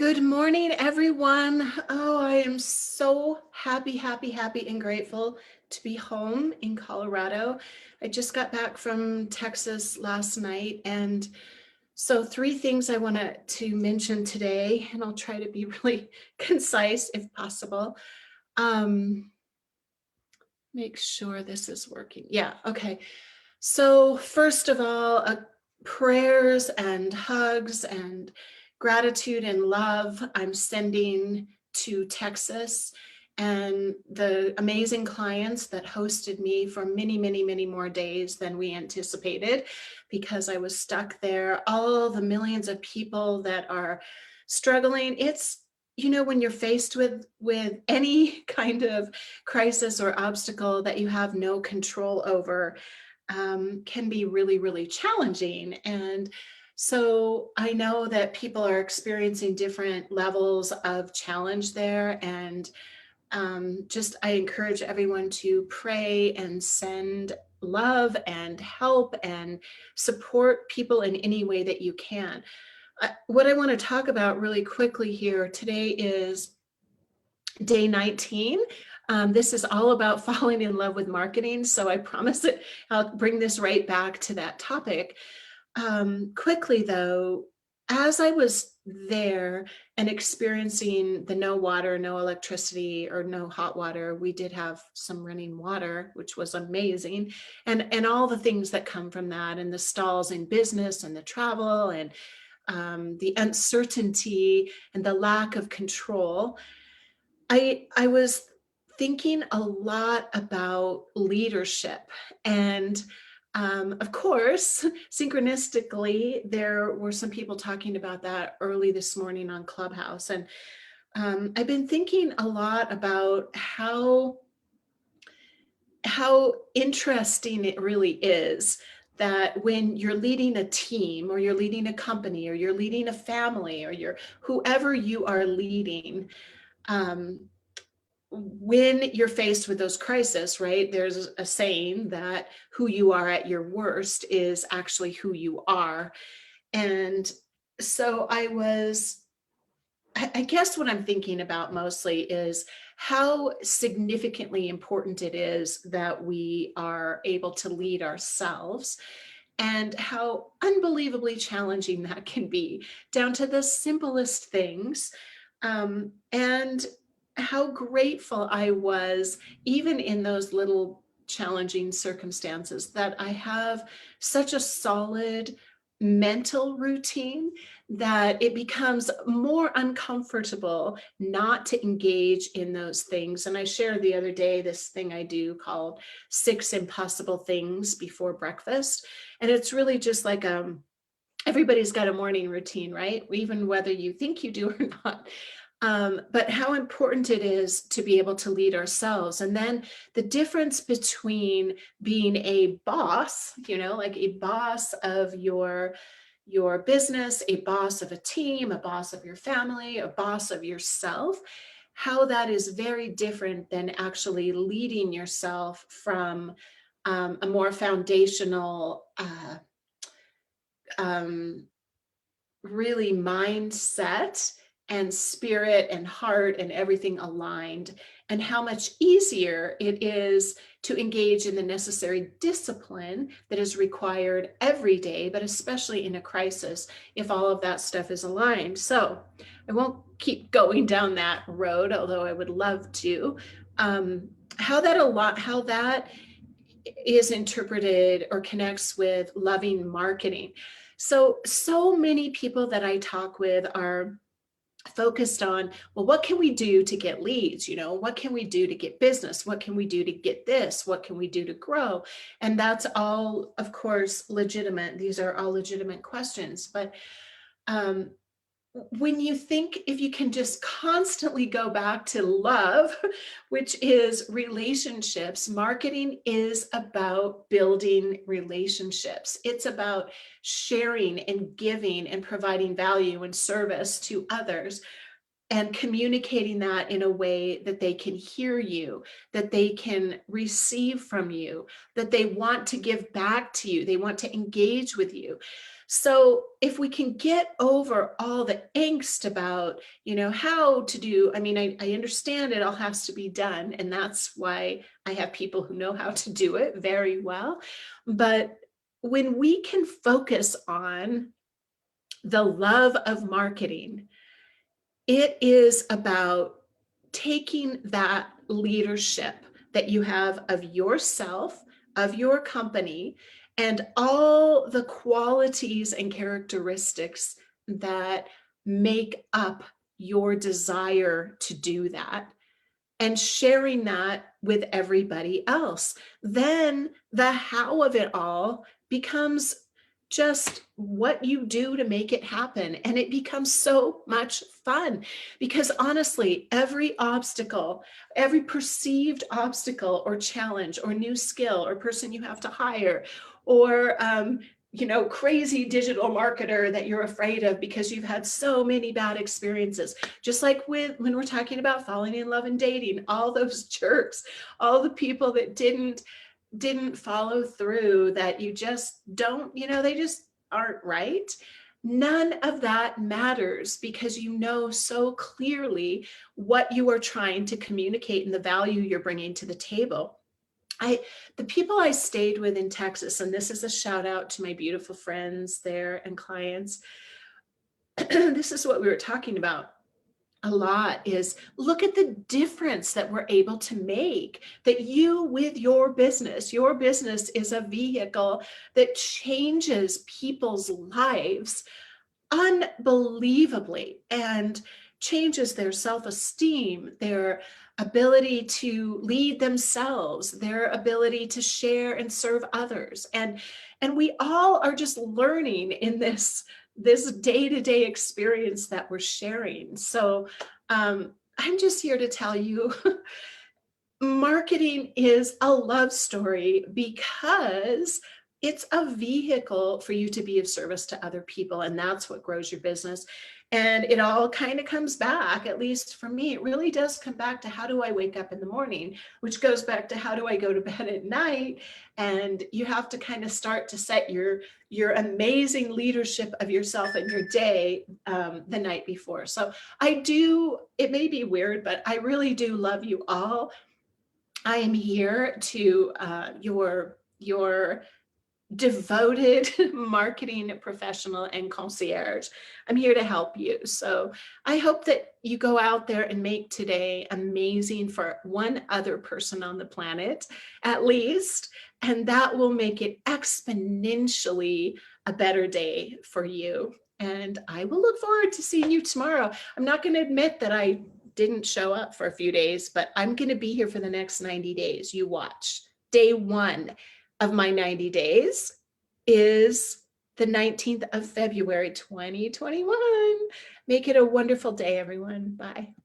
Good morning, everyone. Oh, I am so happy, and grateful to be home in Colorado. I just got back from Texas last night. And so 3 things I wanted to mention today, and I'll try to be really concise if possible. Um, Make sure this is working. Yeah, okay. So first of all, prayers and hugs and gratitude and love I'm sending to Texas and the amazing clients that hosted me for many more days than we anticipated because I was stuck there. All the millions of people that are struggling. When you're faced with any kind of crisis or obstacle that you have no control over, can be really challenging. And so I know that people are experiencing different levels of challenge there. And I encourage everyone to pray and send love and help and support people in any way that you can. What I want to talk about really quickly here today is day 19. This is all about falling in love with marketing. So I promise that I'll bring this right back to that topic. Quickly though, as I was there and experiencing the no water, no electricity, or no hot water, we did have some running water, which was amazing. And all the things that come from that, and the stalls in business and the travel and the uncertainty and the lack of control. I was thinking a lot about leadership. And of course, synchronistically, there were some people talking about that early this morning on Clubhouse. And I've been thinking a lot about how interesting it really is that when you're leading a team or you're leading a company or you're leading a family or you're whoever you are leading, um, when you're faced with those crises, right? There's a saying that who you are at your worst is actually who you are. And so I guess what I'm thinking about mostly is how significantly important it is that we are able to lead ourselves and how unbelievably challenging that can be, down to the simplest things. And how grateful I was, even in those little challenging circumstances, that I have such a solid mental routine that it becomes more uncomfortable not to engage in those things. And I shared the other day this thing I do called 6 Impossible Things Before Breakfast. And it's really just like everybody's got a morning routine, right? Even whether you think you do or not. But how important it is to be able to lead ourselves. And then the difference between being a boss, like a boss of your business, a boss of a team, a boss of your family, a boss of yourself, how that is very different than actually leading yourself from a more foundational really mindset and spirit and heart and everything aligned, and how much easier it is to engage in the necessary discipline that is required every day, but especially in a crisis, if all of that stuff is aligned. So I won't keep going down that road, although I would love to. How that is interpreted or connects with loving marketing. So many people that I talk with are focused on, well, what can we do to get leads? What can we do to get business? What can we do to get this? What can we do to grow? And that's all, of course, legitimate. These are all legitimate questions. But when you think, if you can just constantly go back to love, which is relationships, marketing is about building relationships. It's about sharing and giving and providing value and service to others. and communicating that in a way that they can hear you, that they can receive from you, that they want to give back to you, they want to engage with you. So if we can get over all the angst about, how to do, I understand it all has to be done. And that's why I have people who know how to do it very well. But when we can focus on the love of marketing, it is about taking that leadership that you have of yourself, of your company, and all the qualities and characteristics that make up your desire to do that, and sharing that with everybody else. Then the how of it all becomes just what you do to make it happen. And it becomes so much fun because honestly, every obstacle, every perceived obstacle or challenge or new skill or person you have to hire, or crazy digital marketer that you're afraid of because you've had so many bad experiences. Just like when we're talking about falling in love and dating, all those jerks, all the people that didn't follow through, that you just don't, they just aren't right. None of that matters because you know so clearly what you are trying to communicate and the value you're bringing to the table. The people I stayed with in Texas, and this is a shout out to my beautiful friends there and clients, this is what we were talking about a lot, is look at the difference that we're able to make, that you with your business is a vehicle that changes people's lives unbelievably and changes their self-esteem, their ability to lead themselves, their ability to share and serve others. And we all are just learning in this day-to-day experience that we're sharing. So I'm just here to tell you marketing is a love story because it's a vehicle for you to be of service to other people. And that's what grows your business. And it all kind of comes back, at least for me, it really does come back to how do I wake up in the morning, which goes back to how do I go to bed at night? And you have to kind of start to set your amazing leadership of yourself and your day the night before. So it may be weird, but I really do love you all. I am here to your devoted marketing professional and concierge. I'm here to help you. So I hope that you go out there and make today amazing for one other person on the planet, at least, and that will make it exponentially a better day for you. And I will look forward to seeing you tomorrow. I'm not going to admit that I didn't show up for a few days, but I'm going to be here for the next 90 days. You watch. Day 1 of my 90 days is the 19th of February, 2021. Make it a wonderful day, everyone. Bye.